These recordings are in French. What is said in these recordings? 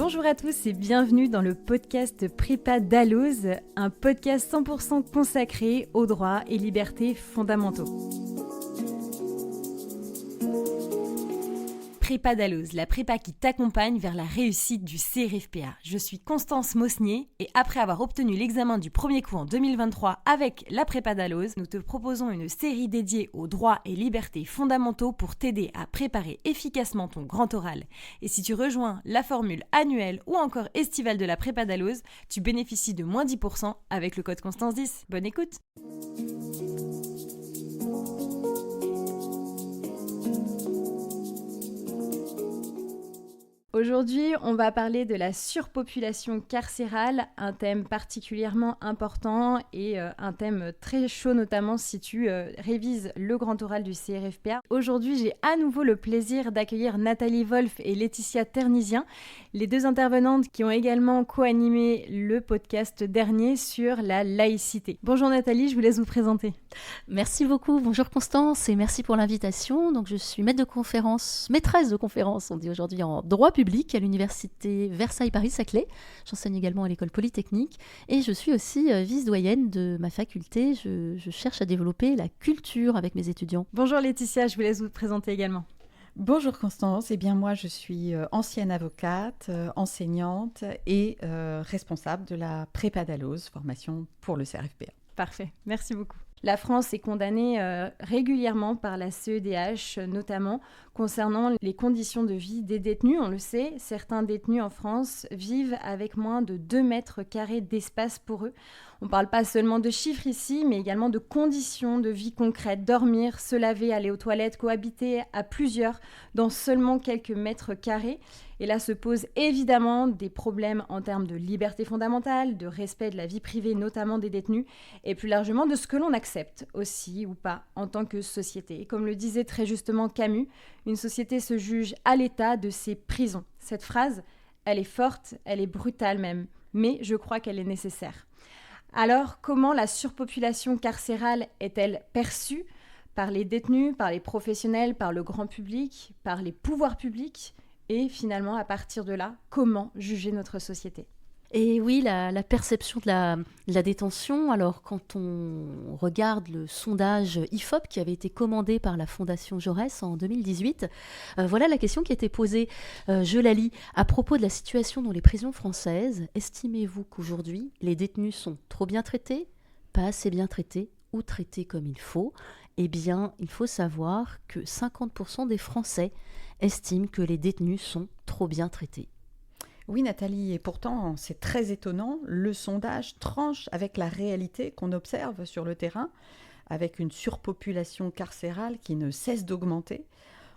Bonjour à tous et bienvenue dans le podcast Prépa Dalloz, un podcast 100% consacré aux droits et libertés fondamentaux. Prépa Dalloz, la prépa qui t'accompagne vers la réussite du CRFPA. Je suis Constance Mosnier et après avoir obtenu l'examen du premier coup en 2023 avec la Prépa Dalloz, nous te proposons une série dédiée aux droits et libertés fondamentaux pour t'aider à préparer efficacement ton grand oral. Et si tu rejoins la formule annuelle ou encore estivale de la Prépa Dalloz, tu bénéficies de moins 10% avec le code Constance 10. Bonne écoute! Aujourd'hui, on va parler de la surpopulation carcérale, un thème particulièrement important et un thème très chaud, notamment si tu révises le grand oral du CRFPA. Aujourd'hui, j'ai à nouveau le plaisir d'accueillir Nathalie Wolf et Laetitia Ternisien, les deux intervenantes qui ont également co-animé le podcast dernier sur la laïcité. Bonjour Nathalie, je vous laisse vous présenter. Merci beaucoup, bonjour Constance et merci pour l'invitation. Donc, je suis maîtresse de conférence, on dit aujourd'hui en droit public à l'université Versailles-Paris-Saclay. J'enseigne également à l'école polytechnique et je suis aussi vice-doyenne de ma faculté. Je cherche à développer la culture avec mes étudiants. Bonjour Laetitia, je vous laisse vous présenter également. Bonjour Constance, moi je suis ancienne avocate, enseignante et responsable de la Prépa Dalloz, formation pour le CRFPA. Parfait, merci beaucoup. La France est condamnée régulièrement par la CEDH, notamment concernant les conditions de vie des détenus. On le sait, certains détenus en France vivent avec moins de 2 mètres carrés d'espace pour eux. On ne parle pas seulement de chiffres ici, mais également de conditions de vie concrètes. Dormir, se laver, aller aux toilettes, cohabiter à plusieurs dans seulement quelques mètres carrés. Et là se posent évidemment des problèmes en termes de liberté fondamentale, de respect de la vie privée, notamment des détenus, et plus largement de ce que l'on accepte aussi ou pas en tant que société. Et comme le disait très justement Camus, une société se juge à l'état de ses prisons. Cette phrase, elle est forte, elle est brutale même, mais je crois qu'elle est nécessaire. Alors, comment la surpopulation carcérale est-elle perçue par les détenus, par les professionnels, par le grand public, par les pouvoirs publics ? Et finalement, à partir de là, comment juger notre société ? Et oui, la perception de la détention, alors quand on regarde le sondage IFOP qui avait été commandé par la Fondation Jaurès en 2018, voilà la question qui a été posée, je la lis, à propos de la situation dans les prisons françaises. Estimez-vous qu'aujourd'hui, les détenus sont trop bien traités, pas assez bien traités ou traités comme il faut ? Eh bien, il faut savoir que 50% des Français estiment que les détenus sont trop bien traités. Oui Nathalie, et pourtant c'est très étonnant, le sondage tranche avec la réalité qu'on observe sur le terrain, avec une surpopulation carcérale qui ne cesse d'augmenter.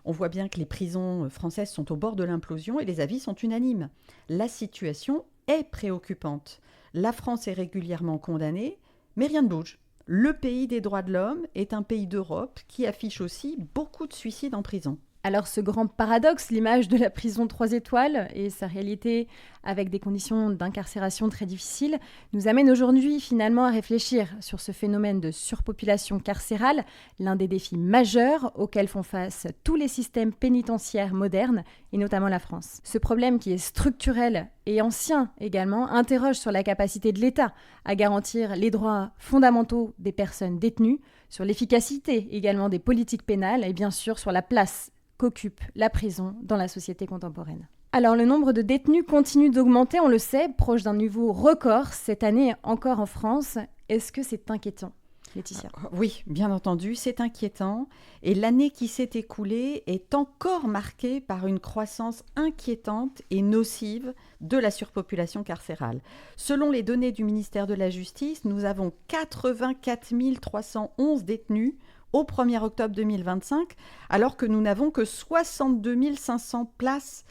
On voit bien que les prisons françaises sont au bord de l'implosion et les avis sont unanimes. La situation est préoccupante. La France est régulièrement condamnée, mais rien ne bouge. Le pays des droits de l'homme est un pays d'Europe qui affiche aussi beaucoup de suicides en prison. Alors ce grand paradoxe, l'image de la prison 3 étoiles et sa réalité avec des conditions d'incarcération très difficiles, nous amène aujourd'hui finalement à réfléchir sur ce phénomène de surpopulation carcérale, l'un des défis majeurs auxquels font face tous les systèmes pénitentiaires modernes et notamment la France. Ce problème qui est structurel et ancien également interroge sur la capacité de l'État à garantir les droits fondamentaux des personnes détenues, sur l'efficacité également des politiques pénales et bien sûr sur la place qu'occupe la prison dans la société contemporaine. Alors le nombre de détenus continue d'augmenter, on le sait, proche d'un niveau record cette année encore en France. Est-ce que c'est inquiétant, Laetitia ? Oui, bien entendu, c'est inquiétant. Et l'année qui s'est écoulée est encore marquée par une croissance inquiétante et nocive de la surpopulation carcérale. Selon les données du ministère de la Justice, nous avons 84 311 détenus au 1er octobre 2025, alors que nous n'avons que 62 500 places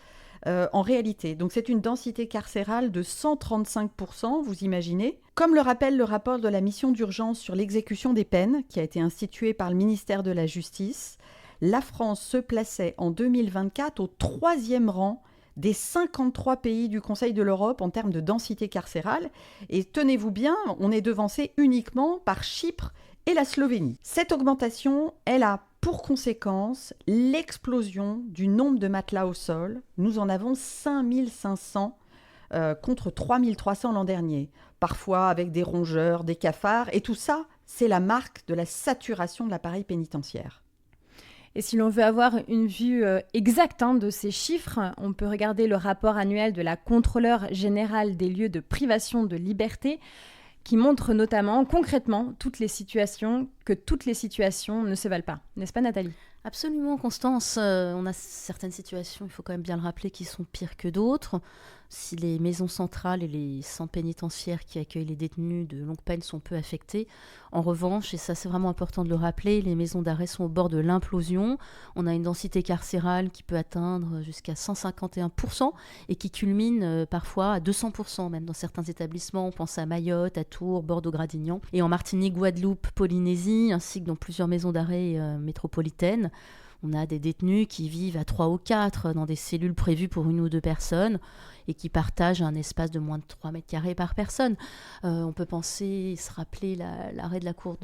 en réalité. Donc c'est une densité carcérale de 135%, vous imaginez. Comme le rappelle le rapport de la mission d'urgence sur l'exécution des peines, qui a été institué par le ministère de la Justice, la France se plaçait en 2024 au 3e rang des 53 pays du Conseil de l'Europe en termes de densité carcérale. Et tenez-vous bien, on est devancé uniquement par Chypre et la Slovénie. Cette augmentation, elle a pour conséquence l'explosion du nombre de matelas au sol. Nous en avons 5500 contre 3300 l'an dernier, parfois avec des rongeurs, des cafards, et tout ça, c'est la marque de la saturation de l'appareil pénitentiaire. Et si l'on veut avoir une vue exacte de ces chiffres, on peut regarder le rapport annuel de la Contrôleure générale des lieux de privation de liberté, qui montre notamment concrètement que toutes les situations ne se valent pas. N'est-ce pas, Nathalie ? Absolument, Constance. On a certaines situations, il faut quand même bien le rappeler, qui sont pires que d'autres. Si les maisons centrales et les centres pénitentiaires qui accueillent les détenus de longue peine sont peu affectés, en revanche, et ça c'est vraiment important de le rappeler, les maisons d'arrêt sont au bord de l'implosion. On a une densité carcérale qui peut atteindre jusqu'à 151% et qui culmine parfois à 200% même dans certains établissements. On pense à Mayotte, à Tours, Bordeaux-Gradignan. Et en Martinique, Guadeloupe, Polynésie, ainsi que dans plusieurs maisons d'arrêt métropolitaines, on a des détenus qui vivent à 3 ou 4 dans des cellules prévues pour 1 ou 2 personnes et qui partagent un espace de moins de 3 mètres carrés par personne. On peut penser, se rappeler l'arrêt de la Cour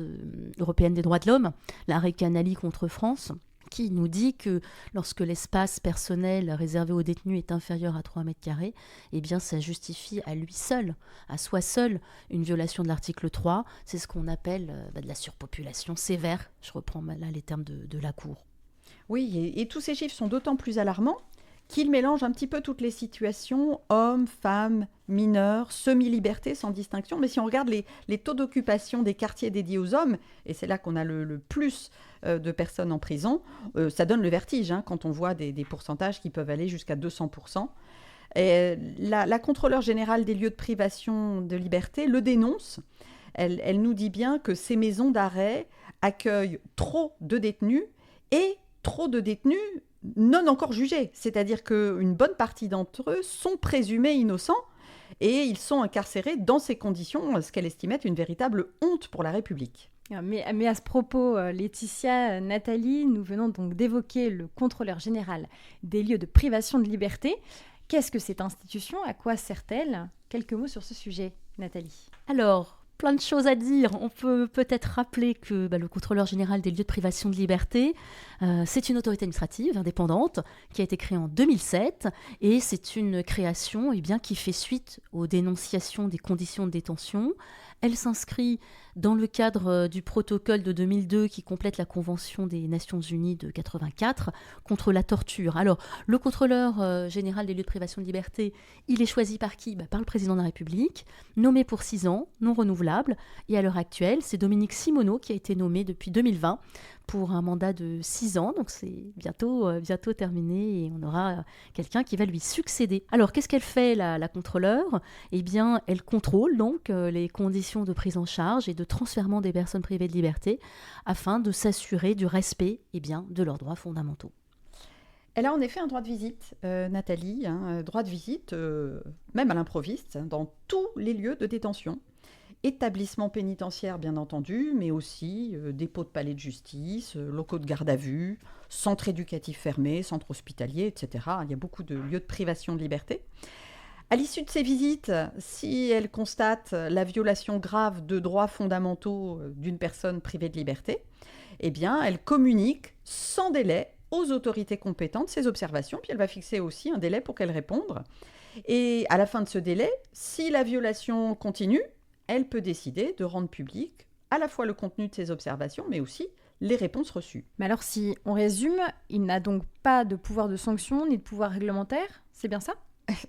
européenne des droits de l'homme, l'arrêt Canali contre France, qui nous dit que lorsque l'espace personnel réservé aux détenus est inférieur à 3 mètres carrés, eh bien ça justifie à lui seul, à soi seul, une violation de l'article 3. C'est ce qu'on appelle de la surpopulation sévère. Je reprends là les termes de la Cour. Oui, et tous ces chiffres sont d'autant plus alarmants qu'ils mélangent un petit peu toutes les situations, hommes, femmes, mineurs, semi-liberté, sans distinction. Mais si on regarde les taux d'occupation des quartiers dédiés aux hommes, et c'est là qu'on a le plus de personnes en prison, ça donne le vertige quand on voit des pourcentages qui peuvent aller jusqu'à 200%. Et la Contrôleure générale des lieux de privation de liberté le dénonce. Elle nous dit bien que ces maisons d'arrêt accueillent trop de détenus et trop de détenus non encore jugés. C'est-à-dire qu'une bonne partie d'entre eux sont présumés innocents et ils sont incarcérés dans ces conditions, ce qu'elle estimait une véritable honte pour la République. Mais à ce propos, Laetitia, Nathalie, nous venons donc d'évoquer le contrôleur général des lieux de privation de liberté. Qu'est-ce que cette institution ? À quoi sert-elle ? Quelques mots sur ce sujet, Nathalie. Alors, plein de choses à dire. On peut peut-être rappeler que le contrôleur général des lieux de privation de liberté, c'est une autorité administrative indépendante qui a été créée en 2007 et c'est une création qui fait suite aux dénonciations des conditions de détention. Elle s'inscrit dans le cadre du protocole de 2002 qui complète la Convention des Nations Unies de 84 contre la torture. Alors, le contrôleur général des lieux de privation de liberté, il est choisi par qui ? Par le président de la République, nommé pour 6 ans, non renouvelable. Et à l'heure actuelle, c'est Dominique Simonot qui a été nommé depuis 2020 pour un mandat de 6 ans. Donc c'est bientôt terminé et on aura quelqu'un qui va lui succéder. Alors, qu'est-ce qu'elle fait, la contrôleure ? Eh bien, elle contrôle donc les conditions de prise en charge et de transfèrement des personnes privées de liberté afin de s'assurer du respect de leurs droits fondamentaux. Elle a en effet un droit de visite, Nathalie, droit de visite, même à l'improviste, dans tous les lieux de détention. Établissements pénitentiaires, bien entendu, mais aussi dépôts de palais de justice, locaux de garde à vue, centres éducatifs fermés, centres hospitaliers, etc. Il y a beaucoup de lieux de privation de liberté. À l'issue de ces visites, si elle constate la violation grave de droits fondamentaux d'une personne privée de liberté, eh bien, elle communique sans délai aux autorités compétentes ses observations, puis elle va fixer aussi un délai pour qu'elles répondent. Et à la fin de ce délai, si la violation continue, elle peut décider de rendre public à la fois le contenu de ses observations, mais aussi les réponses reçues. Mais alors, si on résume, il n'a donc pas de pouvoir de sanction ni de pouvoir réglementaire, c'est bien ça ?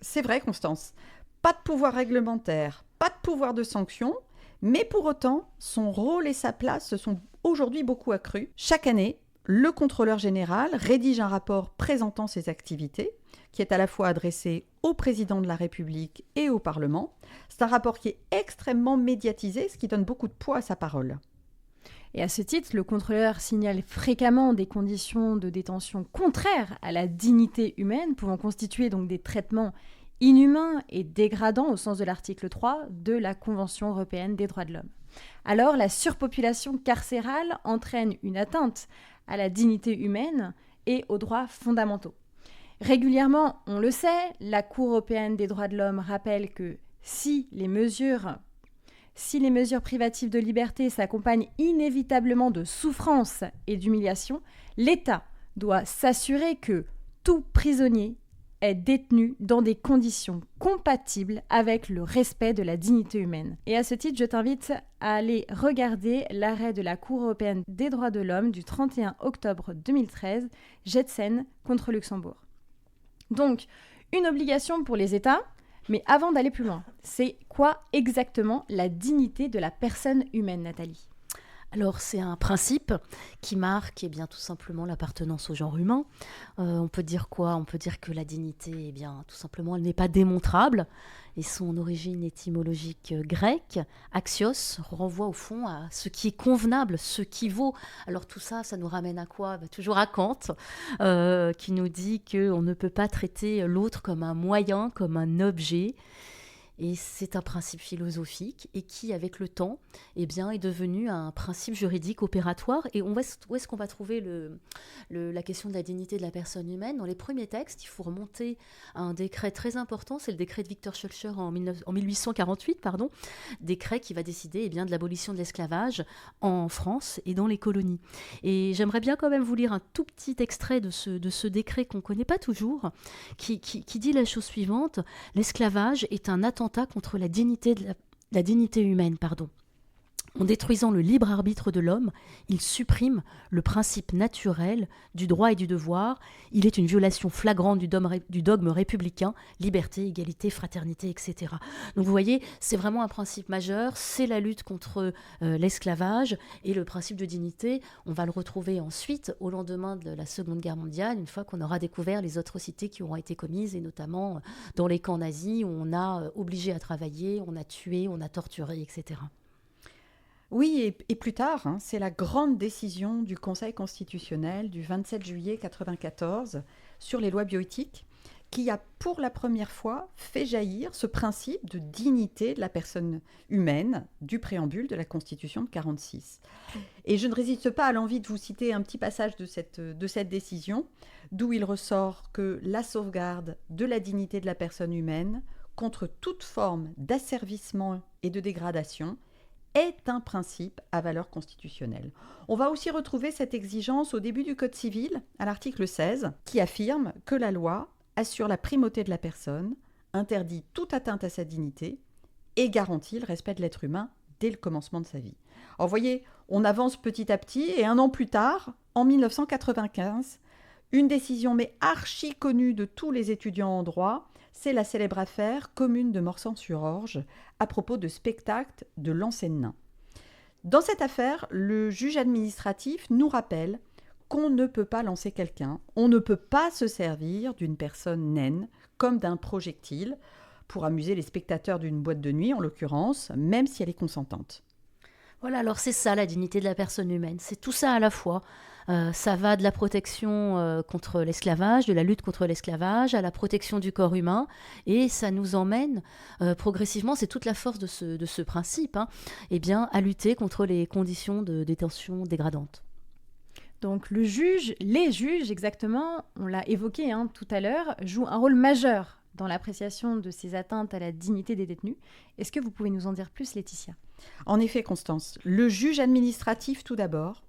C'est vrai, Constance. Pas de pouvoir réglementaire, pas de pouvoir de sanction, mais pour autant, son rôle et sa place se sont aujourd'hui beaucoup accrus. Chaque année, le contrôleur général rédige un rapport présentant ses activités, qui est à la fois adressé au président de la République et au Parlement. C'est un rapport qui est extrêmement médiatisé, ce qui donne beaucoup de poids à sa parole. Et à ce titre, le contrôleur signale fréquemment des conditions de détention contraires à la dignité humaine, pouvant constituer donc des traitements inhumains et dégradants au sens de l'article 3 de la Convention européenne des droits de l'homme. Alors, la surpopulation carcérale entraîne une atteinte à la dignité humaine et aux droits fondamentaux. Régulièrement, on le sait, la Cour européenne des droits de l'homme rappelle que si les mesures privatives de liberté s'accompagnent inévitablement de souffrance et d'humiliation, l'État doit s'assurer que tout prisonnier est détenu dans des conditions compatibles avec le respect de la dignité humaine. Et à ce titre, je t'invite à aller regarder l'arrêt de la Cour européenne des droits de l'homme du 31 octobre 2013, Jetsen contre Luxembourg. Donc, une obligation pour les États, mais avant d'aller plus loin, c'est quoi exactement la dignité de la personne humaine, Nathalie ? Alors, c'est un principe qui marque tout simplement l'appartenance au genre humain. On peut dire quoi ? On peut dire que la dignité, tout simplement, elle n'est pas démontrable. Et son origine étymologique grecque, axios, renvoie au fond à ce qui est convenable, ce qui vaut. Alors tout ça, ça nous ramène à quoi ? Toujours à Kant, qui nous dit qu'on ne peut pas traiter l'autre comme un moyen, comme un objet. Et c'est un principe philosophique et qui, avec le temps, est devenu un principe juridique opératoire. Et où est-ce qu'on va trouver la question de la dignité de la personne humaine ? Dans les premiers textes, il faut remonter à un décret très important, c'est le décret de Victor Schœlcher en 1848, décret qui va décider de l'abolition de l'esclavage en France et dans les colonies. Et j'aimerais bien quand même vous lire un tout petit extrait de ce décret qu'on ne connaît pas toujours, qui dit la chose suivante : l'esclavage est un attentat contre la dignité humaine. En détruisant le libre arbitre de l'homme, il supprime le principe naturel du droit et du devoir. Il est une violation flagrante du dogme républicain, liberté, égalité, fraternité, etc. Donc vous voyez, c'est vraiment un principe majeur, c'est la lutte contre l'esclavage et le principe de dignité. On va le retrouver ensuite au lendemain de la Seconde Guerre mondiale, une fois qu'on aura découvert les atrocités qui auront été commises, et notamment dans les camps nazis où on a obligé à travailler, on a tué, on a torturé, etc. Oui, et plus tard, c'est la grande décision du Conseil constitutionnel du 27 juillet 1994 sur les lois bioéthiques qui a pour la première fois fait jaillir ce principe de dignité de la personne humaine du préambule de la Constitution de 1946. Et je ne résiste pas à l'envie de vous citer un petit passage de cette décision, d'où il ressort que la sauvegarde de la dignité de la personne humaine contre toute forme d'asservissement et de dégradation est un principe à valeur constitutionnelle. On va aussi retrouver cette exigence au début du Code civil, à l'article 16, qui affirme que la loi assure la primauté de la personne, interdit toute atteinte à sa dignité et garantit le respect de l'être humain dès le commencement de sa vie. Alors vous voyez, on avance petit à petit et un an plus tard, en 1995, une décision mais archi connue de tous les étudiants en droit, c'est la célèbre affaire Commune de Morsan-sur-Orge à propos de spectacle de lancer de nain. Dans cette affaire, le juge administratif nous rappelle qu'on ne peut pas lancer quelqu'un, on ne peut pas se servir d'une personne naine comme d'un projectile pour amuser les spectateurs d'une boîte de nuit, en l'occurrence, même si elle est consentante. Voilà, alors c'est ça la dignité de la personne humaine, c'est tout ça à la fois. Ça va de la protection contre l'esclavage, de la lutte contre l'esclavage, à la protection du corps humain, et ça nous emmène progressivement, c'est toute la force de ce principe, à lutter contre les conditions de détention dégradantes. Donc les juges exactement, on l'a évoqué tout à l'heure, jouent un rôle majeur dans l'appréciation de ces atteintes à la dignité des détenus. Est-ce que vous pouvez nous en dire plus, Laetitia ? En effet, Constance, le juge administratif tout d'abord,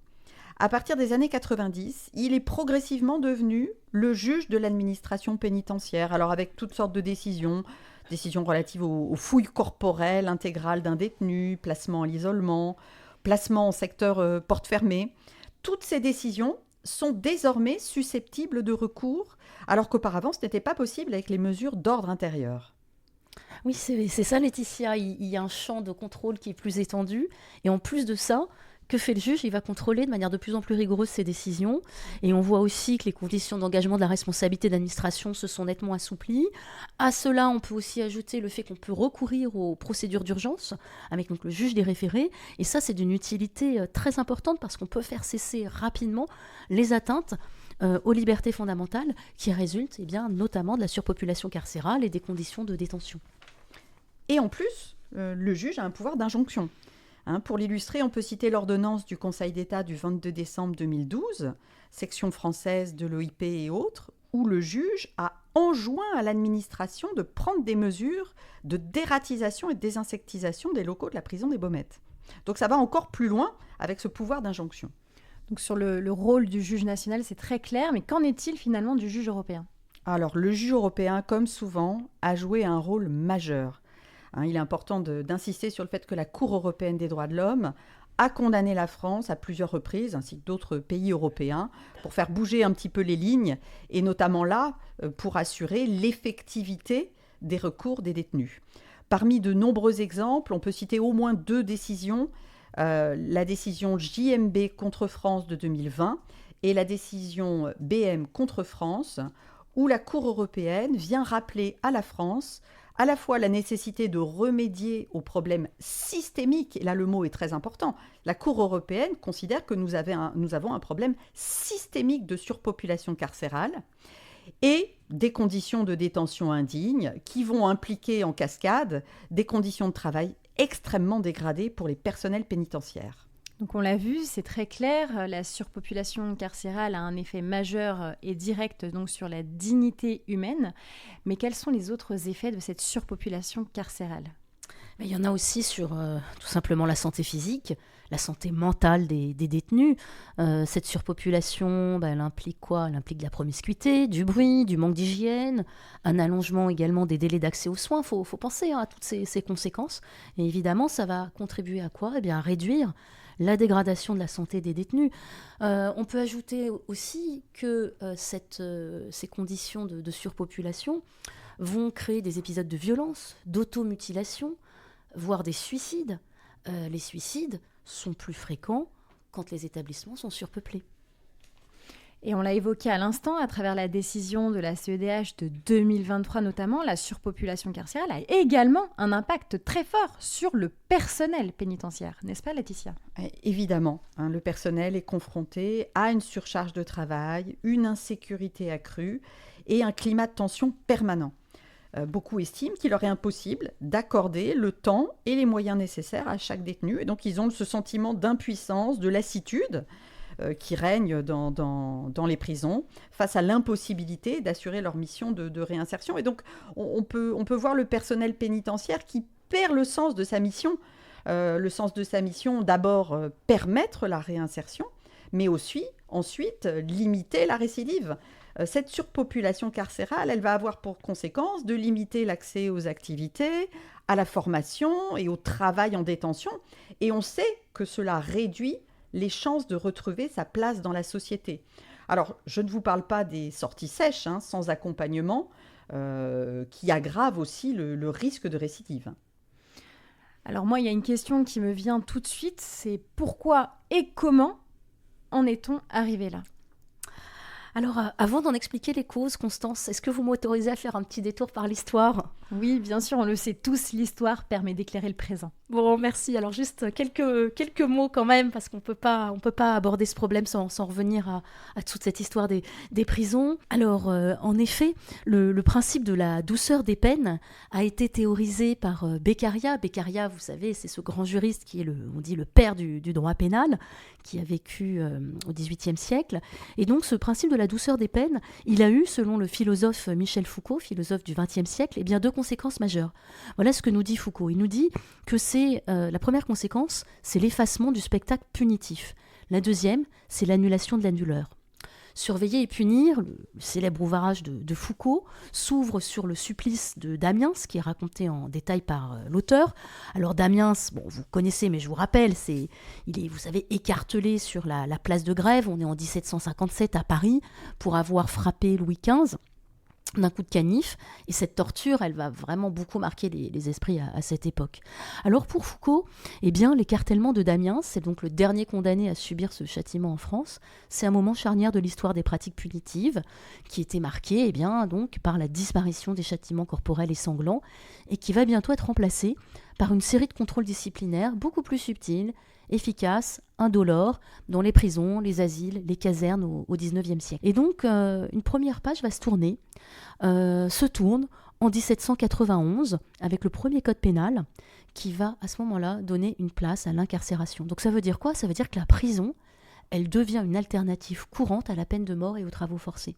à partir des années 90, il est progressivement devenu le juge de l'administration pénitentiaire, alors avec toutes sortes de décisions relatives aux fouilles corporelles intégrales d'un détenu, placement à l'isolement, placement en secteur porte fermée. Toutes ces décisions sont désormais susceptibles de recours, alors qu'auparavant, ce n'était pas possible avec les mesures d'ordre intérieur. Oui, c'est ça, Laetitia. Il y a un champ de contrôle qui est plus étendu. Et en plus de ça, que fait le juge ? Il va contrôler de manière de plus en plus rigoureuse ses décisions. Et on voit aussi que les conditions d'engagement de la responsabilité d'administration se sont nettement assouplies. À cela, on peut aussi ajouter le fait qu'on peut recourir aux procédures d'urgence avec donc le juge des référés. Et ça, c'est d'une utilité très importante parce qu'on peut faire cesser rapidement les atteintes aux libertés fondamentales qui résultent notamment de la surpopulation carcérale et des conditions de détention. Et en plus, le juge a un pouvoir d'injonction. Pour l'illustrer, on peut citer l'ordonnance du Conseil d'État du 22 décembre 2012, section française de l'OIP et autres, où le juge a enjoint à l'administration de prendre des mesures de dératisation et de désinsectisation des locaux de la prison des Baumettes. Donc ça va encore plus loin avec ce pouvoir d'injonction. Donc sur le rôle du juge national, c'est très clair, mais qu'en est-il finalement du juge européen ? Alors, le juge européen, comme souvent, a joué un rôle majeur. Il est important d'insister sur le fait que la Cour européenne des droits de l'homme a condamné la France à plusieurs reprises, ainsi que d'autres pays européens, pour faire bouger un petit peu les lignes, et notamment là, pour assurer l'effectivité des recours des détenus. Parmi de nombreux exemples, on peut citer au moins 2 décisions, la décision JMB contre France de 2020 et la décision BM contre France, où la Cour européenne vient rappeler à la France à la fois la nécessité de remédier aux problèmes systémiques, et là le mot est très important, la Cour européenne considère que nous avons un problème systémique de surpopulation carcérale, et des conditions de détention indignes qui vont impliquer en cascade des conditions de travail extrêmement dégradées pour les personnels pénitentiaires. Donc on l'a vu, c'est très clair, la surpopulation carcérale a un effet majeur et direct donc sur la dignité humaine. Mais quels sont les autres effets de cette surpopulation carcérale ? Il y en a aussi sur tout simplement la santé physique, la santé mentale des détenus. Cette surpopulation, elle implique quoi ? Elle implique de la promiscuité, du bruit, du manque d'hygiène, un allongement également des délais d'accès aux soins. Il faut penser à toutes ces conséquences. Et évidemment, ça va contribuer à quoi ? À réduire la dégradation de la santé des détenus. On peut ajouter aussi que ces conditions de surpopulation vont créer des épisodes de violence, d'automutilation, voire des suicides. Les suicides sont plus fréquents quand les établissements sont surpeuplés. Et on l'a évoqué à l'instant, à travers la décision de la CEDH de 2023 notamment, la surpopulation carcérale a également un impact très fort sur le personnel pénitentiaire, n'est-ce pas Laetitia ? Évidemment, le personnel est confronté à une surcharge de travail, une insécurité accrue et un climat de tension permanent. Beaucoup estiment qu'il leur est impossible d'accorder le temps et les moyens nécessaires à chaque détenu. Et donc, ils ont ce sentiment d'impuissance, de lassitude qui règne dans les prisons face à l'impossibilité d'assurer leur mission de réinsertion. Et donc, on peut voir le personnel pénitentiaire qui perd le sens de sa mission. Le sens de sa mission, d'abord, permettre la réinsertion, mais aussi, ensuite, limiter la récidive. Cette surpopulation carcérale, elle va avoir pour conséquence de limiter l'accès aux activités, à la formation et au travail en détention. Et on sait que cela réduit les chances de retrouver sa place dans la société. Alors, je ne vous parle pas des sorties sèches, sans accompagnement, qui aggravent aussi le risque de récidive. Alors moi, il y a une question qui me vient tout de suite, c'est pourquoi et comment en est-on arrivé là ? Alors, avant d'en expliquer les causes, Constance, est-ce que vous m'autorisez à faire un petit détour par l'histoire ? Oui, bien sûr, on le sait tous, l'histoire permet d'éclairer le présent. Bon, merci. Alors, juste quelques mots quand même, parce qu'on peut pas aborder ce problème sans revenir à toute cette histoire des prisons. Alors, en effet, le principe de la douceur des peines a été théorisé par Beccaria. Beccaria, vous savez, c'est ce grand juriste qui est on dit le père du droit pénal, qui a vécu au XVIIIe siècle. Et donc, ce principe de la douceur des peines, il a eu, selon le philosophe Michel Foucault, philosophe du XXe siècle, eh bien 2 conséquences majeures. Voilà ce que nous dit Foucault. Il nous dit que la première conséquence, c'est l'effacement du spectacle punitif. La deuxième, c'est l'annulation de l'annuleur. Surveiller et punir, le célèbre ouvrage de Foucault, s'ouvre sur le supplice de Damiens, qui est raconté en détail par l'auteur. Alors Damiens, vous connaissez, mais je vous rappelle, il est, vous savez, écartelé sur la place de Grève. On est en 1757 à Paris pour avoir frappé Louis XV d'un coup de canif, et cette torture, elle va vraiment beaucoup marquer les esprits à cette époque. Alors pour Foucault, eh bien, l'écartèlement de Damiens, c'est donc le dernier condamné à subir ce châtiment en France. C'est un moment charnière de l'histoire des pratiques punitives, qui était marqué, eh bien, donc, par la disparition des châtiments corporels et sanglants, et qui va bientôt être remplacé par une série de contrôles disciplinaires beaucoup plus subtils, efficaces, indolores, dans les prisons, les asiles, les casernes au XIXe siècle. Et donc, une première page va se tourne en 1791 avec le premier code pénal qui va à ce moment-là donner une place à l'incarcération. Donc ça veut dire quoi ? Ça veut dire que la prison, elle devient une alternative courante à la peine de mort et aux travaux forcés.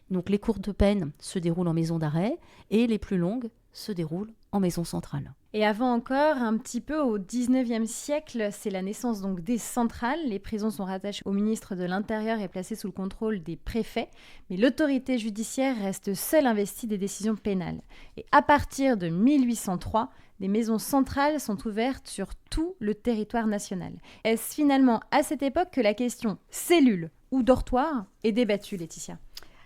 Donc les courtes peines se déroulent en maison d'arrêt et les plus longues se déroulent en maison centrale. Et avant encore, un petit peu au 19e siècle, c'est la naissance donc des centrales. Les prisons sont rattachées au ministre de l'Intérieur et placées sous le contrôle des préfets. Mais l'autorité judiciaire reste seule investie des décisions pénales. Et à partir de 1803, des maisons centrales sont ouvertes sur tout le territoire national. Est-ce finalement à cette époque que la question cellule ou dortoir est débattue, Laetitia ?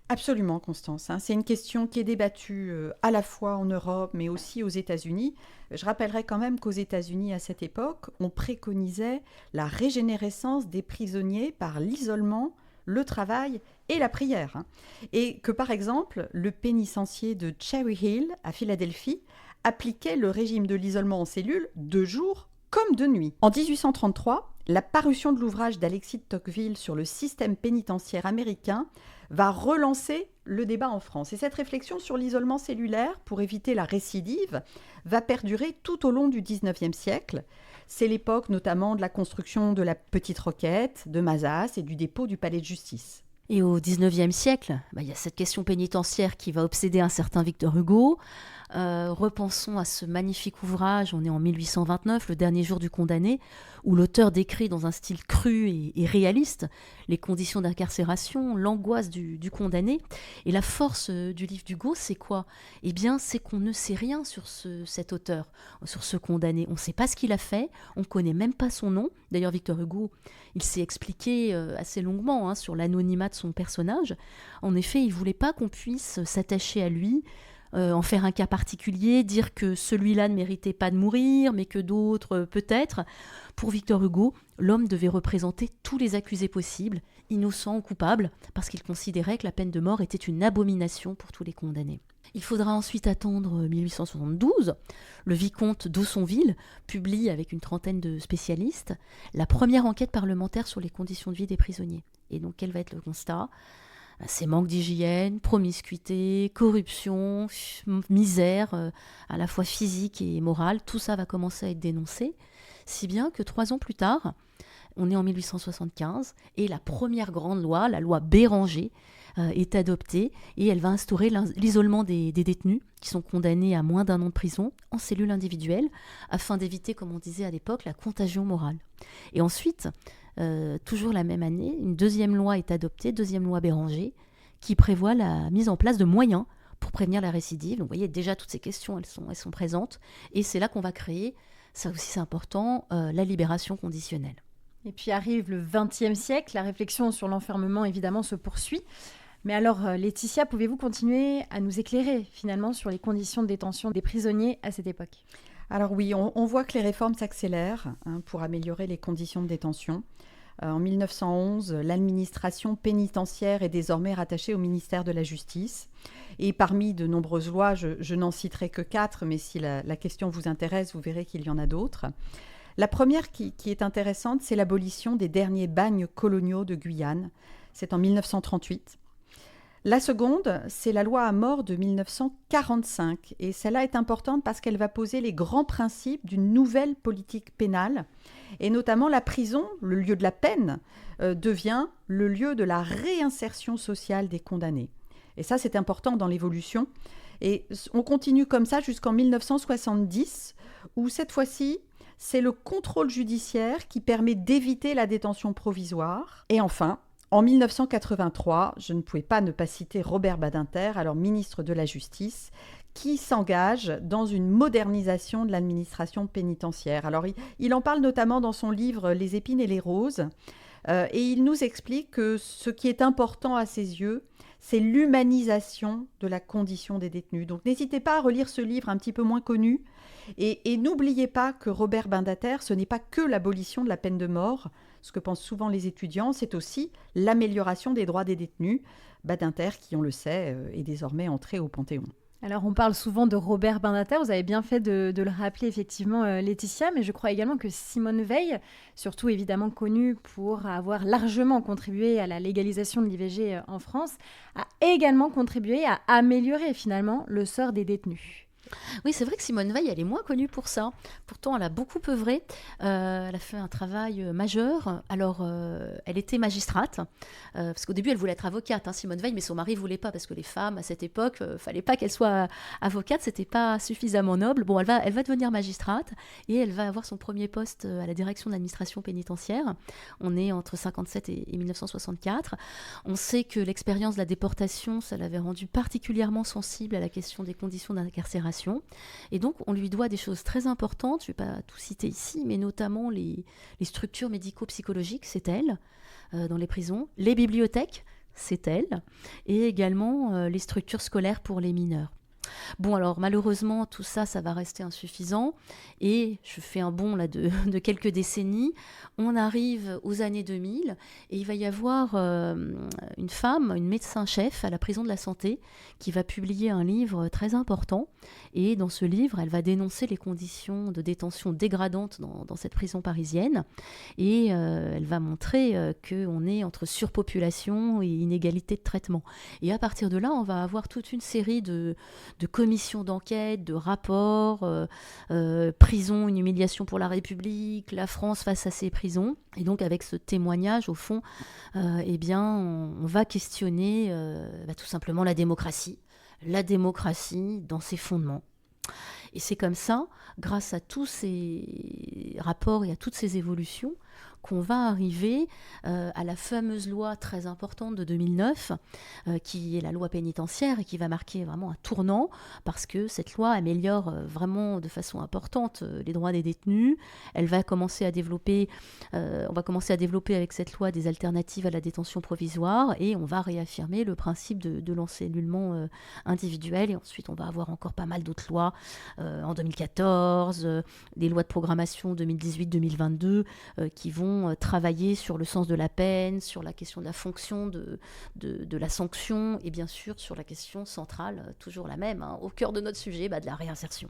Absolument, Constance. C'est une question qui est débattue à la fois en Europe, mais aussi aux États-Unis. Je rappellerai quand même qu'aux États-Unis, à cette époque, on préconisait la régénérescence des prisonniers par l'isolement, le travail et la prière. Et que, par exemple, le pénitencier de Cherry Hill, à Philadelphie, appliquait le régime de l'isolement en cellule de jour comme de nuit. En 1833, la parution de l'ouvrage d'Alexis de Tocqueville sur le système pénitentiaire américain va relancer le débat en France. Et cette réflexion sur l'isolement cellulaire pour éviter la récidive va perdurer tout au long du 19e siècle. C'est l'époque notamment de la construction de la Petite Roquette, de Mazas et du dépôt du palais de justice. Et au 19e siècle, il y a cette question pénitentiaire qui va obséder un certain Victor Hugo. Repensons à ce magnifique ouvrage, on est en 1829, Le dernier jour du condamné, où l'auteur décrit dans un style cru et réaliste les conditions d'incarcération, l'angoisse du condamné. Et la force du livre d'Hugo, c'est quoi ? Eh bien, c'est qu'on ne sait rien sur cet auteur, sur ce condamné. On ne sait pas ce qu'il a fait, on ne connaît même pas son nom. D'ailleurs, Victor Hugo, il s'est expliqué assez longuement sur l'anonymat de son personnage. En effet, il ne voulait pas qu'on puisse s'attacher à lui, en faire un cas particulier, dire que celui-là ne méritait pas de mourir, mais que d'autres peut-être. Pour Victor Hugo, l'homme devait représenter tous les accusés possibles, innocents ou coupables, parce qu'il considérait que la peine de mort était une abomination pour tous les condamnés. Il faudra ensuite attendre 1872. Le vicomte d'Aussonville publie, avec une trentaine de spécialistes, la première enquête parlementaire sur les conditions de vie des prisonniers. Et donc, quel va être le constat ? Ces manques d'hygiène, promiscuité, corruption, misère, à la fois physique et morale, tout ça va commencer à être dénoncé, si bien que 3 ans plus tard, on est en 1875, et la première grande loi, la loi Béranger, est adoptée, et elle va instaurer l'isolement des détenus qui sont condamnés à moins d'1 an de prison en cellule individuelle, afin d'éviter, comme on disait à l'époque, la contagion morale. Et ensuite, toujours la même année, une deuxième loi est adoptée, deuxième loi Béranger, qui prévoit la mise en place de moyens pour prévenir la récidive. Donc, vous voyez, déjà, toutes ces questions, elles sont présentes. Et c'est là qu'on va créer, ça aussi c'est important, la libération conditionnelle. Et puis arrive le XXe siècle, la réflexion sur l'enfermement, évidemment, se poursuit. Mais alors, Laetitia, pouvez-vous continuer à nous éclairer, finalement, sur les conditions de détention des prisonniers à cette époque ? Alors oui, on voit que les réformes s'accélèrent pour améliorer les conditions de détention. En 1911, l'administration pénitentiaire est désormais rattachée au ministère de la Justice. Et parmi de nombreuses lois, je n'en citerai que 4, mais si la question vous intéresse, vous verrez qu'il y en a d'autres. La première qui est intéressante, c'est l'abolition des derniers bagnes coloniaux de Guyane. C'est en 1938. La seconde, c'est la loi à mort de 1945. Et celle-là est importante parce qu'elle va poser les grands principes d'une nouvelle politique pénale. Et notamment, la prison, le lieu de la peine, devient le lieu de la réinsertion sociale des condamnés. Et ça, c'est important dans l'évolution. Et on continue comme ça jusqu'en 1970, où cette fois-ci, c'est le contrôle judiciaire qui permet d'éviter la détention provisoire. Et enfin, en 1983, je ne pouvais pas ne pas citer Robert Badinter, alors ministre de la Justice, qui s'engage dans une modernisation de l'administration pénitentiaire. Alors, il en parle notamment dans son livre « Les épines et les roses », et il nous explique que ce qui est important à ses yeux, c'est l'humanisation de la condition des détenus. Donc, n'hésitez pas à relire ce livre un petit peu moins connu, et n'oubliez pas que Robert Badinter, ce n'est pas que l'abolition de la peine de mort. Ce que pensent souvent les étudiants, c'est aussi l'amélioration des droits des détenus. Badinter, qui, on le sait, est désormais entré au Panthéon. Alors, on parle souvent de Robert Badinter, vous avez bien fait de le rappeler effectivement, Laetitia, mais je crois également que Simone Veil, surtout évidemment connue pour avoir largement contribué à la légalisation de l'IVG en France, a également contribué à améliorer finalement le sort des détenus. Oui, c'est vrai que Simone Veil, elle est moins connue pour ça. Pourtant, elle a beaucoup œuvré. Elle a fait un travail majeur. Alors, elle était magistrate, parce qu'au début, elle voulait être avocate, hein, Simone Veil, mais son mari ne voulait pas, parce que les femmes, à cette époque, fallait pas qu'elles soient avocates, c'était pas suffisamment noble. Bon, elle va devenir magistrate, et elle va avoir son premier poste à la direction de l'administration pénitentiaire. On est entre 57 et 1964. On sait que l'expérience de la déportation, ça l'avait rendue particulièrement sensible à la question des conditions d'incarcération. Et donc, on lui doit des choses très importantes. Je ne vais pas tout citer ici, mais notamment les structures médico-psychologiques, c'est elle, dans les prisons. Les bibliothèques, c'est elle. Et également les structures scolaires pour les mineurs. Bon, alors malheureusement, tout ça, ça va rester insuffisant. Et je fais un bond là de quelques décennies. On arrive aux années 2000 et il va y avoir une femme, une médecin-chef à la prison de la Santé, qui va publier un livre très important. Et dans ce livre, elle va dénoncer les conditions de détention dégradantes dans cette prison parisienne. Et elle va montrer qu'on est entre surpopulation et inégalité de traitement. Et à partir de là, on va avoir toute une série de commissions d'enquête, de rapports, prison, une humiliation pour la République, la France face à ses prisons. Et donc avec ce témoignage, au fond, eh bien, on va questionner tout simplement la démocratie dans ses fondements. Et c'est comme ça, grâce à tous ces rapports et à toutes ces évolutions, qu'on va arriver à la fameuse loi très importante de 2009, qui est la loi pénitentiaire et qui va marquer vraiment un tournant, parce que cette loi améliore vraiment de façon importante les droits des détenus. Elle va commencer à développer, on va commencer à développer avec cette loi des alternatives à la détention provisoire, et on va réaffirmer le principe de l'encellulement individuel, et ensuite on va avoir encore pas mal d'autres lois en 2014, des lois de programmation 2018-2022 qui vont travailler sur le sens de la peine, sur la question de la fonction de la sanction, et bien sûr sur la question centrale, toujours la même, hein, au cœur de notre sujet, de la réinsertion.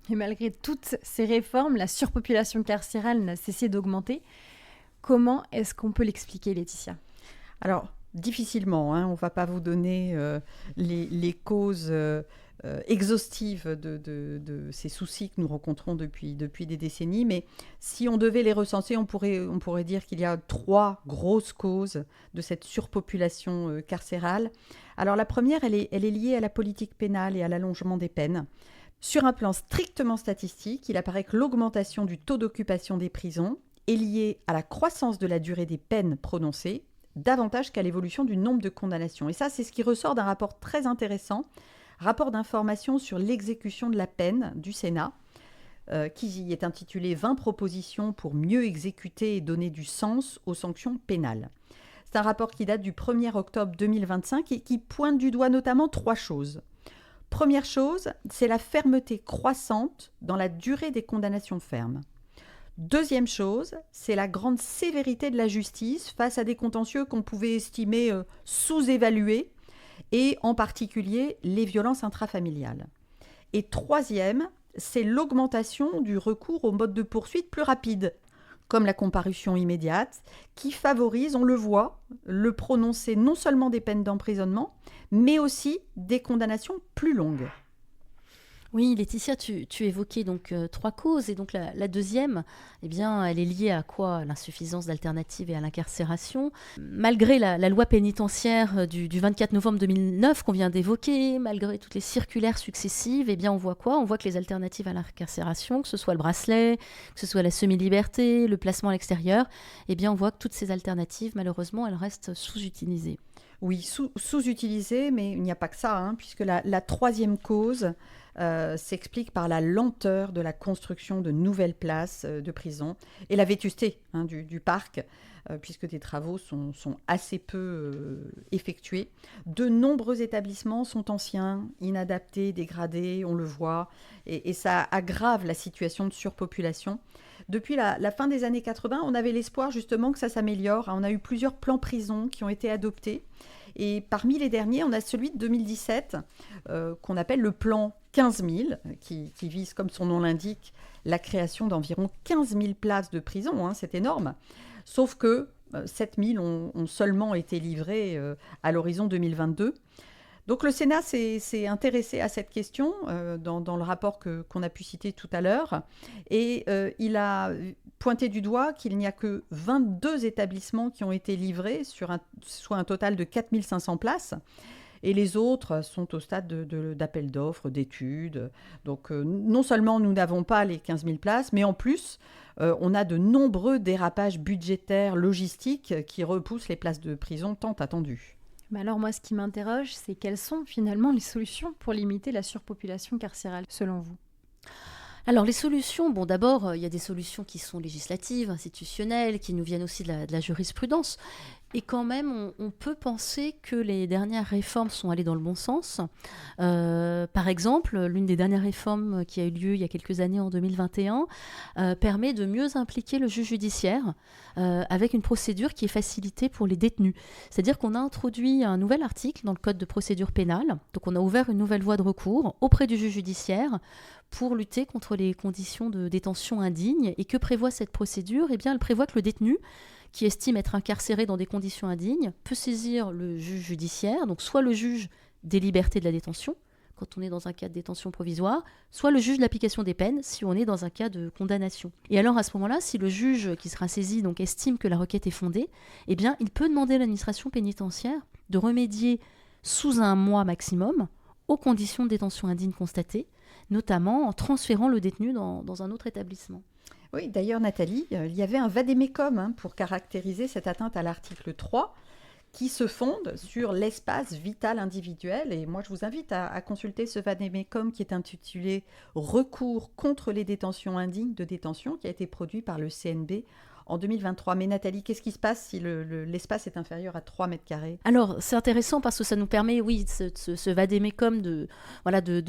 Et malgré toutes ces réformes, la surpopulation carcérale n'a cessé d'augmenter. Comment est-ce qu'on peut l'expliquer, Laetitia ? Alors, difficilement, hein, on ne va pas vous donner les causes exhaustives de ces soucis que nous rencontrons depuis des décennies, mais si on devait les recenser, on pourrait dire qu'il y a 3 grosses causes de cette surpopulation carcérale. Alors la première, elle est liée à la politique pénale et à l'allongement des peines. Sur un plan strictement statistique, il apparaît que l'augmentation du taux d'occupation des prisons est liée à la croissance de la durée des peines prononcées, davantage qu'à l'évolution du nombre de condamnations. Et ça, c'est ce qui ressort d'un rapport très intéressant, rapport d'information sur l'exécution de la peine du Sénat, qui est intitulé « 20 propositions pour mieux exécuter et donner du sens aux sanctions pénales ». C'est un rapport qui date du 1er octobre 2025 et qui pointe du doigt notamment 3 choses. Première chose, c'est la fermeté croissante dans la durée des condamnations fermes. Deuxième chose, c'est la grande sévérité de la justice face à des contentieux qu'on pouvait estimer sous-évalués, et en particulier les violences intrafamiliales. Et troisième, c'est l'augmentation du recours aux modes de poursuite plus rapides, comme la comparution immédiate, qui favorise, on le voit, le prononcé non seulement des peines d'emprisonnement, mais aussi des condamnations plus longues. Oui, Laetitia, tu évoquais donc 3 causes, et donc la deuxième, eh bien, elle est liée à quoi ? À l'insuffisance d'alternatives et à l'incarcération. Malgré la loi pénitentiaire du 24 novembre 2009 qu'on vient d'évoquer, malgré toutes les circulaires successives, eh bien, on voit quoi ? On voit que les alternatives à l'incarcération, que ce soit le bracelet, que ce soit la semi-liberté, le placement à l'extérieur, eh bien, on voit que toutes ces alternatives, malheureusement, elles restent sous-utilisées. Oui, sous-utilisées, mais il n'y a pas que ça, hein, puisque la troisième cause s'explique par la lenteur de la construction de nouvelles places de prison et la vétusté du parc, puisque des travaux sont assez peu effectués. De nombreux établissements sont anciens, inadaptés, dégradés, on le voit, et ça aggrave la situation de surpopulation. Depuis la fin des années 80, on avait l'espoir justement que ça s'améliore. On a eu plusieurs plans prison qui ont été adoptés. Et parmi les derniers, on a celui de 2017, qu'on appelle le plan 15 000, qui vise, comme son nom l'indique, la création d'environ 15 000 places de prison. C'est énorme. Sauf que 7 000 ont seulement été livrées à l'horizon 2022. Donc le Sénat s'est intéressé à cette question dans le rapport qu'on a pu citer tout à l'heure, et il a pointé du doigt qu'il n'y a que 22 établissements qui ont été livrés, soit un total de 4500 places, et les autres sont au stade d'appel d'offres, d'études. Donc non seulement nous n'avons pas les 15 000 places, mais en plus, on a de nombreux dérapages budgétaires, logistiques, qui repoussent les places de prison tant attendues. Mais alors moi, ce qui m'interroge, c'est quelles sont finalement les solutions pour limiter la surpopulation carcérale, selon vous ? Alors les solutions, bon d'abord, il y a des solutions qui sont législatives, institutionnelles, qui nous viennent aussi de la jurisprudence. Et quand même, on peut penser que les dernières réformes sont allées dans le bon sens. Par exemple, l'une des dernières réformes qui a eu lieu il y a quelques années, en 2021, permet de mieux impliquer le juge judiciaire avec une procédure qui est facilitée pour les détenus. C'est-à-dire qu'on a introduit un nouvel article dans le Code de procédure pénale. Donc on a ouvert une nouvelle voie de recours auprès du juge judiciaire pour lutter contre les conditions de détention indignes. Et que prévoit cette procédure ? Eh bien, elle prévoit que le détenu qui estime être incarcéré dans des conditions indignes peut saisir le juge judiciaire, donc soit le juge des libertés de la détention, quand on est dans un cas de détention provisoire, soit le juge de l'application des peines, si on est dans un cas de condamnation. Et alors, à ce moment-là, si le juge qui sera saisi donc, estime que la requête est fondée, eh bien, il peut demander à l'administration pénitentiaire de remédier sous un mois maximum aux conditions de détention indigne constatées, notamment en transférant le détenu dans un autre établissement. Oui, d'ailleurs, Nathalie, il y avait un vade-mecum pour caractériser cette atteinte à l'article 3 qui se fonde sur l'espace vital individuel. Et moi, je vous invite à consulter ce vade-mecum qui est intitulé « Recours contre les détentions indignes de détention » qui a été produit par le CNB en 2023. Mais Nathalie, qu'est-ce qui se passe si l'espace est inférieur à 3 mètres carrés ? Alors, c'est intéressant parce que ça nous permet, oui, ce vade-mecum de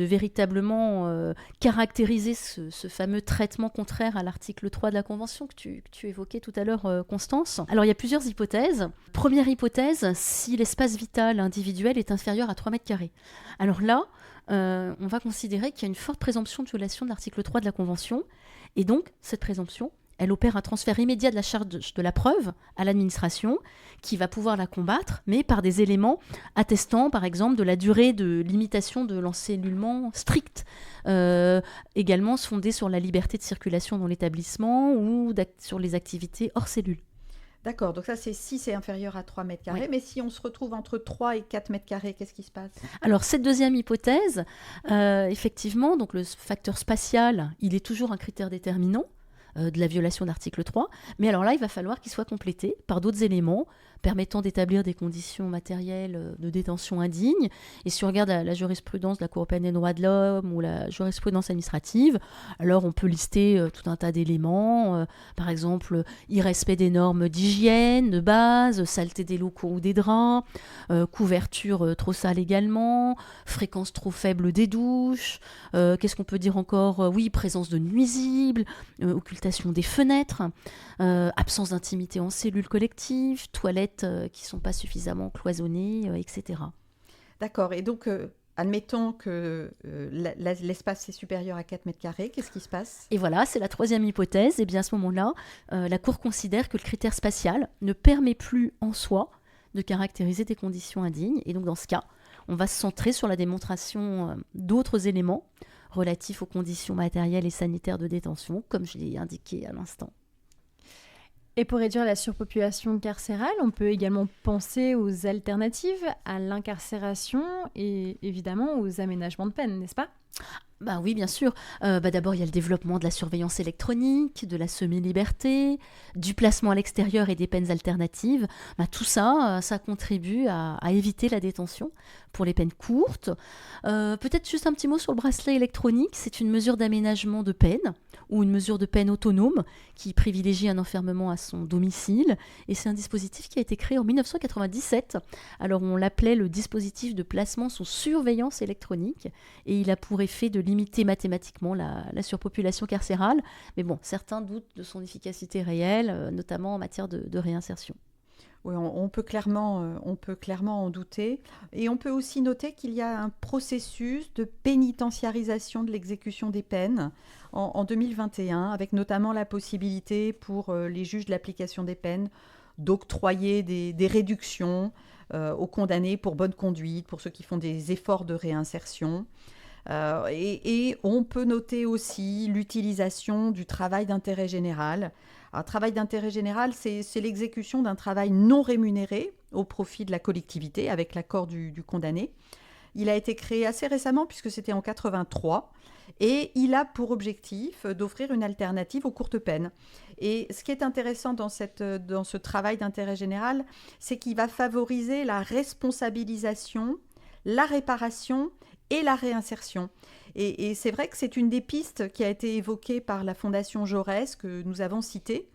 véritablement caractériser ce fameux traitement contraire à l'article 3 de la Convention que tu évoquais tout à l'heure, Constance. Alors, il y a plusieurs hypothèses. Première hypothèse, si l'espace vital individuel est inférieur à 3 mètres carrés. Alors là, on va considérer qu'il y a une forte présomption de violation de l'article 3 de la Convention. Et donc, cette présomption, elle opère un transfert immédiat de la charge de la preuve à l'administration qui va pouvoir la combattre, mais par des éléments attestant, par exemple, de la durée de limitation de l'encellulement strict. Également fondé sur la liberté de circulation dans l'établissement ou sur les activités hors cellule. D'accord, donc ça c'est si c'est inférieur à 3 mètres carrés, oui. Mais si on se retrouve entre 3 et 4 mètres carrés, qu'est-ce qui se passe ? Alors cette deuxième hypothèse, effectivement, donc le facteur spatial, il est toujours un critère déterminant de la violation de l'article 3, mais alors là, il va falloir qu'il soit complété par d'autres éléments permettant d'établir des conditions matérielles de détention indignes. Et si on regarde la jurisprudence de la Cour européenne des droits de l'homme ou la jurisprudence administrative, alors on peut lister tout un tas d'éléments, par exemple, irrespect des normes d'hygiène, de base, saleté des locaux ou des draps, couverture trop sale également, fréquence trop faible des douches, qu'est-ce qu'on peut dire encore ? Oui, présence de nuisibles, occultation des fenêtres, absence d'intimité en cellule collective, toilettes qui ne sont pas suffisamment cloisonnées, etc. D'accord. Et donc, admettons que l'espace est supérieur à 4 mètres carrés. Qu'est-ce qui se passe ? Et voilà, c'est la troisième hypothèse. Et bien à ce moment-là, la Cour considère que le critère spatial ne permet plus en soi de caractériser des conditions indignes. Et donc, dans ce cas, on va se centrer sur la démonstration d'autres éléments relatifs aux conditions matérielles et sanitaires de détention, comme je l'ai indiqué à l'instant. Et pour réduire la surpopulation carcérale, on peut également penser aux alternatives à l'incarcération et évidemment aux aménagements de peine, n'est-ce pas ? Bah oui, bien sûr. D'abord, il y a le développement de la surveillance électronique, de la semi-liberté, du placement à l'extérieur et des peines alternatives. Tout ça, ça contribue à éviter la détention pour les peines courtes. Peut-être juste un petit mot sur le bracelet électronique. C'est une mesure d'aménagement de peine ou une mesure de peine autonome qui privilégie un enfermement à son domicile. Et c'est un dispositif qui a été créé en 1997. Alors, on l'appelait le dispositif de placement sous surveillance électronique et il a pour effet de limiter mathématiquement la surpopulation carcérale. Mais bon, certains doutent de son efficacité réelle, notamment en matière de réinsertion. Oui, on peut clairement en douter. Et on peut aussi noter qu'il y a un processus de pénitentiarisation de l'exécution des peines en 2021, avec notamment la possibilité pour les juges de l'application des peines d'octroyer des réductions aux condamnés pour bonne conduite, pour ceux qui font des efforts de réinsertion. Et on peut noter aussi l'utilisation du travail d'intérêt général. Un travail d'intérêt général, c'est l'exécution d'un travail non rémunéré au profit de la collectivité avec l'accord du condamné. Il a été créé assez récemment puisque c'était en 1983 et il a pour objectif d'offrir une alternative aux courtes peines. Et ce qui est intéressant dans ce travail d'intérêt général, c'est qu'il va favoriser la responsabilisation, la réparation et la réinsertion. Et c'est vrai que c'est une des pistes qui a été évoquée par la Fondation Jaurès que nous avons citée.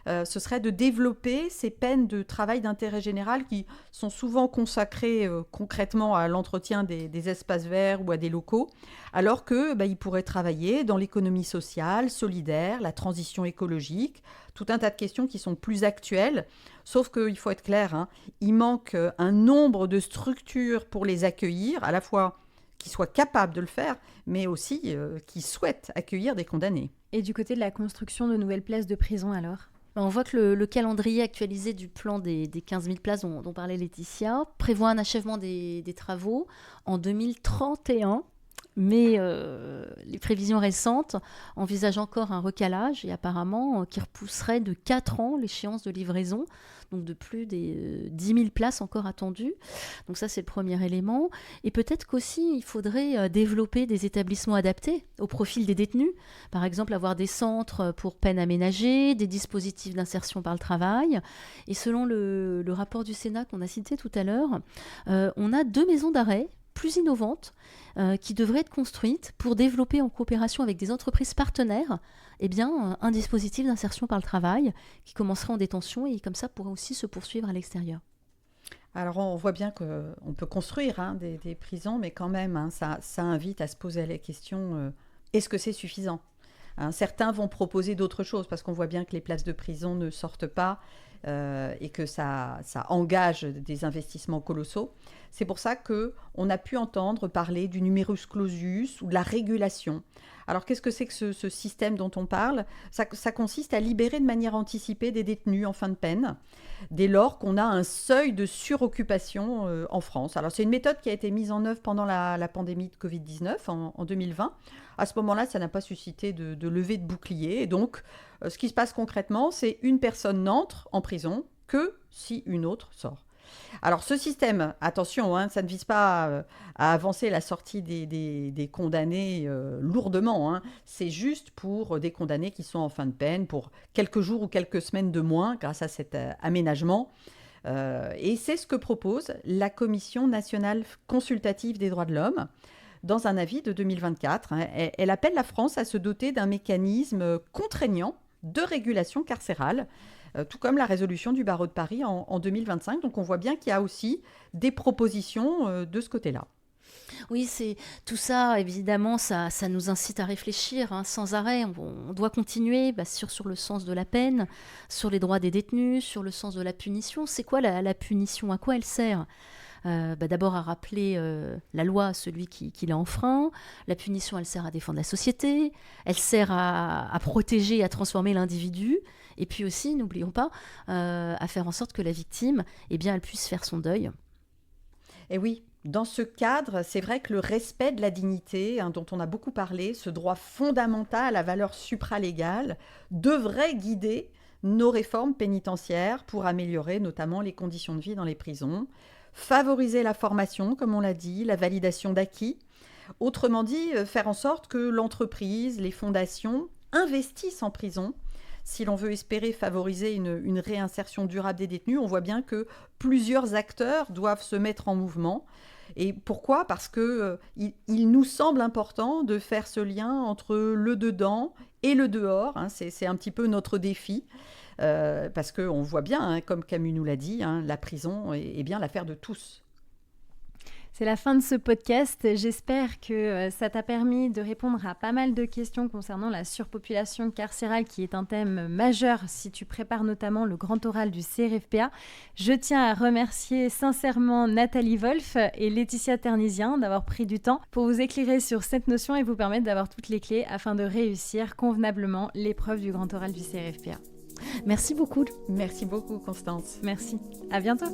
Ce serait de développer ces peines de travail d'intérêt général qui sont souvent consacrées concrètement à l'entretien des espaces verts ou à des locaux, alors qu'ils pourraient travailler dans l'économie sociale, solidaire, la transition écologique, tout un tas de questions qui sont plus actuelles, sauf qu'il faut être clair, il manque un nombre de structures pour les accueillir, à la fois qui soient capables de le faire, mais aussi qui souhaitent accueillir des condamnés. Et du côté de la construction de nouvelles places de prison alors ? On voit que le calendrier actualisé du plan des 15 000 places dont parlait Laetitia prévoit un achèvement des travaux en 2031, mais les prévisions récentes envisagent encore un recalage et apparemment qui repousserait de 4 ans l'échéance de livraison, donc de plus des 10 000 places encore attendues. Donc ça, c'est le premier élément. Et peut-être qu'aussi, il faudrait développer des établissements adaptés au profil des détenus. Par exemple, avoir des centres pour peine aménagée, des dispositifs d'insertion par le travail. Et selon le rapport du Sénat qu'on a cité tout à l'heure, on a 2 maisons d'arrêt plus innovantes qui devraient être construites pour développer en coopération avec des entreprises partenaires un dispositif d'insertion par le travail qui commencerait en détention et comme ça pourrait aussi se poursuivre à l'extérieur. Alors on voit bien qu'on peut construire des prisons, mais quand même ça invite à se poser la question, est-ce que c'est suffisant ? Certains vont proposer d'autres choses parce qu'on voit bien que les places de prison ne sortent pas et que ça engage des investissements colossaux. C'est pour ça qu'on a pu entendre parler du numerus clausus ou de la régulation. Alors qu'est-ce que c'est que ce système dont on parle ? Ça consiste à libérer de manière anticipée des détenus en fin de peine, dès lors qu'on a un seuil de suroccupation en France. Alors c'est une méthode qui a été mise en œuvre pendant la pandémie de Covid-19 en 2020. À ce moment-là, ça n'a pas suscité de levée de bouclier. Et donc, ce qui se passe concrètement, c'est une personne n'entre en prison que si une autre sort. Alors ce système, attention, ça ne vise pas à avancer la sortie des condamnés lourdement. C'est juste pour des condamnés qui sont en fin de peine, pour quelques jours ou quelques semaines de moins grâce à cet aménagement. Et c'est ce que propose la Commission nationale consultative des droits de l'homme. Dans un avis de 2024, elle appelle la France à se doter d'un mécanisme contraignant de régulation carcérale, tout comme la résolution du barreau de Paris en 2025. Donc on voit bien qu'il y a aussi des propositions de ce côté-là. Oui, c'est tout ça, évidemment, ça nous incite à réfléchir sans arrêt. On doit continuer sur le sens de la peine, sur les droits des détenus, sur le sens de la punition. C'est quoi la punition ? À quoi elle sert ? D'abord à rappeler la loi à celui qui l'a enfreint. La punition, elle sert à défendre la société, elle sert à protéger, à transformer l'individu, et puis aussi, n'oublions pas, à faire en sorte que la victime, elle puisse faire son deuil. Et oui, dans ce cadre, c'est vrai que le respect de la dignité, dont on a beaucoup parlé, ce droit fondamental à valeur supralégale, devrait guider nos réformes pénitentiaires pour améliorer notamment les conditions de vie dans les prisons, favoriser la formation, comme on l'a dit, la validation d'acquis. Autrement dit, faire en sorte que l'entreprise, les fondations investissent en prison. Si l'on veut espérer favoriser une réinsertion durable des détenus, on voit bien que plusieurs acteurs doivent se mettre en mouvement. Et pourquoi ? Parce qu'il nous semble important de faire ce lien entre le dedans et le dehors. C'est un petit peu notre défi. Parce qu'on voit bien, comme Camus nous l'a dit, la prison est bien l'affaire de tous. C'est la fin de ce podcast. J'espère que ça t'a permis de répondre à pas mal de questions concernant la surpopulation carcérale, qui est un thème majeur si tu prépares notamment le grand oral du CRFPA. Je tiens à remercier sincèrement Nathalie Wolf et Laetitia Ternisien d'avoir pris du temps pour vous éclairer sur cette notion et vous permettre d'avoir toutes les clés afin de réussir convenablement l'épreuve du grand oral du CRFPA. Merci beaucoup. Merci beaucoup, Constance. Merci. À bientôt.